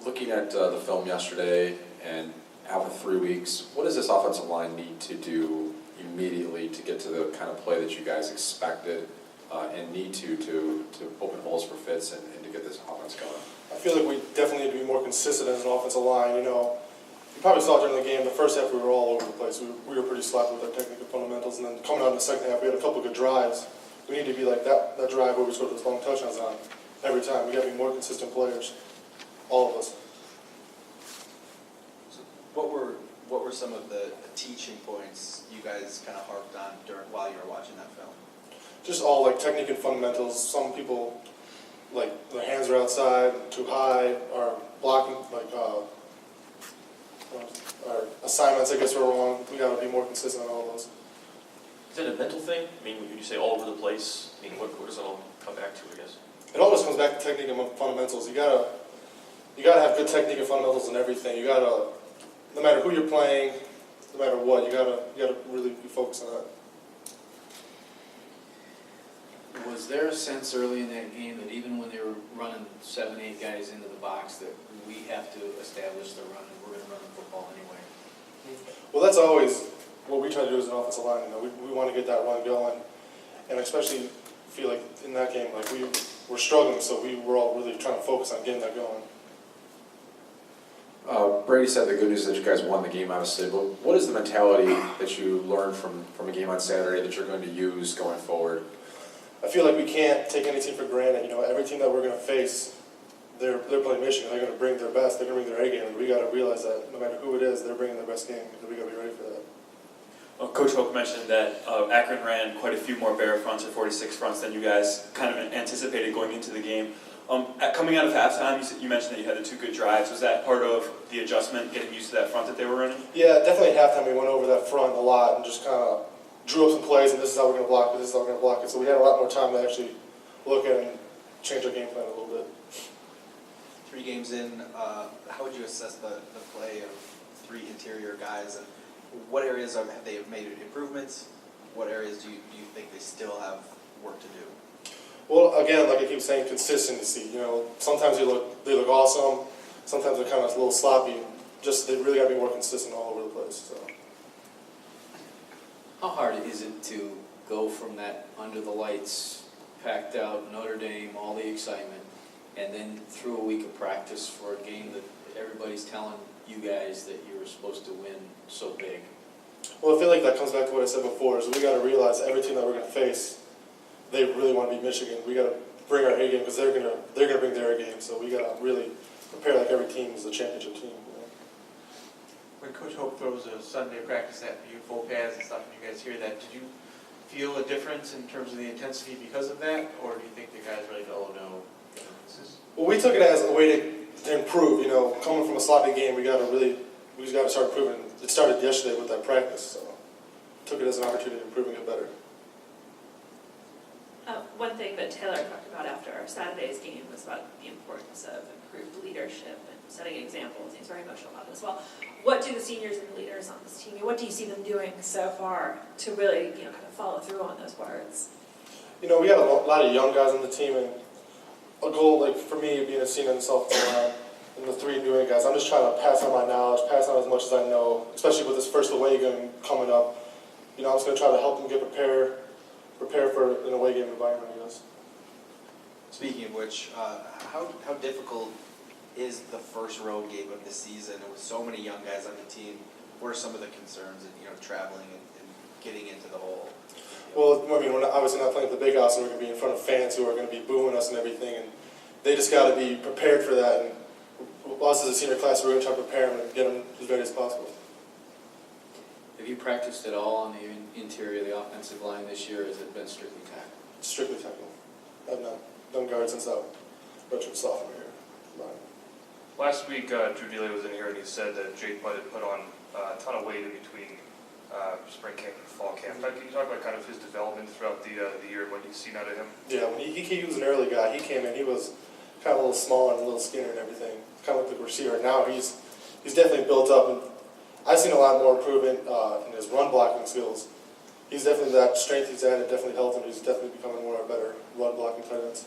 Looking at the film yesterday and out for 3 weeks, what does this offensive line need to do immediately to get to the kind of play that you guys expected and need to open holes for Fitz and to get this offense going? I feel like we definitely need to be more consistent as an offensive line. You know, you probably saw during the game, the first half we were all over the place. We were pretty sloppy with our technical fundamentals, and then coming out in the second half, we had a couple good drives. We need to be like that drive where we scored those long touchdowns on every time. We got to be more consistent players, all of us. So what were some of the teaching points you guys kind of harped on while you were watching that film? Just all like technique and fundamentals. Some people, like their hands are outside, too high, or blocking, like our assignments, I guess, were wrong. We got to be more consistent on all those. Is that a mental thing? I mean, when you say all over the place, I mean, what does it all come back to, I guess? It always comes back to technique and fundamentals. You gotta have good technique and fundamentals in everything. You gotta, no matter who you're playing, no matter what, you gotta really be focused on that. Was there a sense early in that game that even when they were running 7, 8 guys into the box that we have to establish the run and we're going to run the football anyway? Well, that's always what we try to do as an offensive line. You know, we want to get that run going, and especially feel like in that game, like we were struggling, so we were all really trying to focus on getting that going. Brady said the good news is that you guys won the game, obviously, but what is the mentality that you learned from a game on Saturday that you're going to use going forward? I feel like we can't take any team for granted. You know, every team that we're going to face, they're playing Michigan. They're going to bring their best. They're going to bring their A game. And we got to realize that no matter who it is, they're bringing their best game. And we got to be ready for that. Well, Coach Hoke mentioned that Akron ran quite a few more bear fronts or 46 fronts than you guys kind of anticipated going into the game. Coming out of halftime, you mentioned that you had the 2 good drives. Was that part of the adjustment, getting used to that front that they were running? Yeah, definitely at halftime we went over that front a lot and just kind of drew up some plays, and this is how we're going to block it, this is how we're going to block it. So we had a lot more time to actually look at it and change our game plan a little bit. 3 games in, how would you assess the play of 3 interior guys, and what areas have they made improvements? What areas do you think they still have work to do? Well, again, like I keep saying, consistency. You know, sometimes they look awesome, sometimes they're kind of a little sloppy. Just they really got to be more consistent all over the place. So. How hard is it to go from that under the lights, packed out Notre Dame, all the excitement, and then through a week of practice for a game that everybody's telling you guys that you were supposed to win so big? Well, I feel like that comes back to what I said before, is we got to realize every team that we're going to face, they really want to beat Michigan. We got to bring our A game because they're gonna bring their A game. So we got to really prepare like every team is a championship team. You know? When Coach Hope throws a Sunday practice at you, full pads and stuff, and you guys hear that, did you feel a difference in terms of the intensity because of that, or do you think the guys were like, oh no, this is? Well, we took it as a way to improve. You know, coming from a sloppy game, we just got to start improving. It started yesterday with that practice, so took it as an opportunity to improving it better. One thing that Taylor talked about after our Saturday's game was about the importance of improved leadership and setting examples. He's very emotional about it as well. What do the seniors and the leaders on this team, what do you see them doing so far to really, kind of follow through on those words? You know, we got a lot of young guys on the team, and a goal, like for me, being a senior in the South Carolina, and the 3 new guys, I'm just trying to pass on my knowledge, pass on as much as I know, especially with this first away game coming up. You know, I'm just going to try to help them get prepared for an away game environment, I guess. Speaking of which, how difficult is the first road game of the season, and with so many young guys on the team? What are some of the concerns in traveling and getting into the hole? Well, I mean, we're obviously not playing at the Big House, and we're going to be in front of fans who are going to be booing us and everything, and they just got to be prepared for that. And us as a senior class, we're going to try to prepare them and get them as ready as possible. Have you practiced at all on the interior of the offensive line this year, or has it been strictly tackle? Strictly technical. I've not done guard since I redshirt sophomore year. Last week, Drew Dealey was in here and he said that Jake Butt had put on a ton of weight in between spring camp and fall camp. Can you talk about kind of his development throughout the year and what you've seen out of him? Yeah, when he was an early guy. He came in, he was kind of a little smaller and a little skinnier and everything. Kind of like the receiver. Now he's definitely built up, and I've seen a lot more improvement in his run blocking skills. He's definitely, that strength he's added definitely helped him. He's definitely becoming more of a better run blocking tight ends.